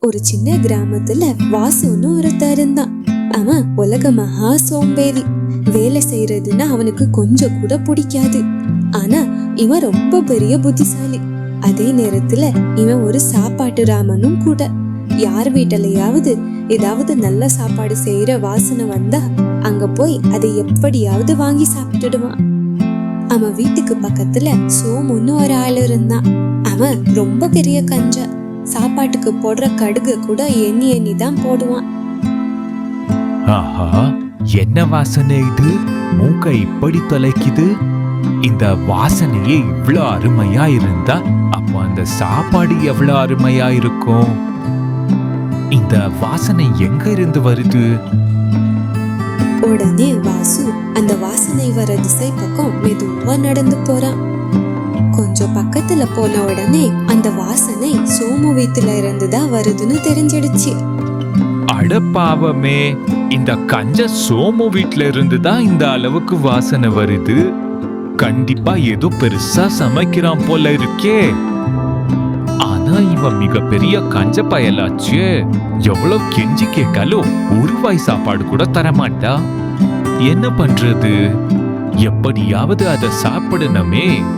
ஒரு சின்ன கிராமத்துல வாசுன்னு ஒருத்தன் இருந்தான். அவன் உலக மகா சோம்பேறி. வேலை செய்யறதுன்னா அவனுக்கு கொஞ்சம் கூட பிடிக்காது. ஆனா இவன் ரொம்ப பெரிய புத்திசாலி. அதே நேரத்துல இவன் ஒரு சாப்பாட்டு ராமனும் கூட. யார் வீட்டிலையாவது ஏதாவது நல்ல சாப்பாடு செய்யற வாசனை வந்தா அங்க போய் அதை எப்படியாவது வாங்கி சாப்பிட்டுடுவான். அவன் வீட்டுக்கு பக்கத்துல சோமுன்னு ஒரு ஆள் இருந்தான். அவன் ரொம்ப பெரிய கஞ்ச. சாப்பாட்டுக்கு போடுற கடுகு கூட எண்ணி எண்ணி தான் போடுவான். ஆஹா, என்ன வாசனை இது? மூக்க இப்படி தொலைக்குது. இந்த வாசனையே இவ்வளவு அருமையா இருந்தா அப்போ அந்த சாப்பாடு எவ்வளவு அருமையா இருக்கும். இந்த வாசனை எங்க இருந்து வருது? உடனே வாசு அந்த வாசனை வர திசை பக்கம் மெதுவா நடந்து போறான். கொஞ்சம் பக்கத்துல போன உடனே அந்த வாசனை சோமு வீட்டுல இருந்துதான் வருதுன்னு தெரிஞ்சிடுச்சு. அட பாவமே, இந்த கஞ்ச சோமு வீட்டுல இருந்துதான் இந்த அளவுக்கு வாசனை வருது. கண்டிப்பா ஏதோ பெருசா சமைக்கிறான் போல இருக்கே. ஆனா இவன் மிகப்பெரிய கஞ்ச பயலாச்சு. எவ்வளவு கெஞ்சி கேட்காலும் ஒரு வாய் சாப்பாடு கூட தரமாட்டா. என்ன பண்றது? எப்படியாவது அதை சாப்பிடணுமே.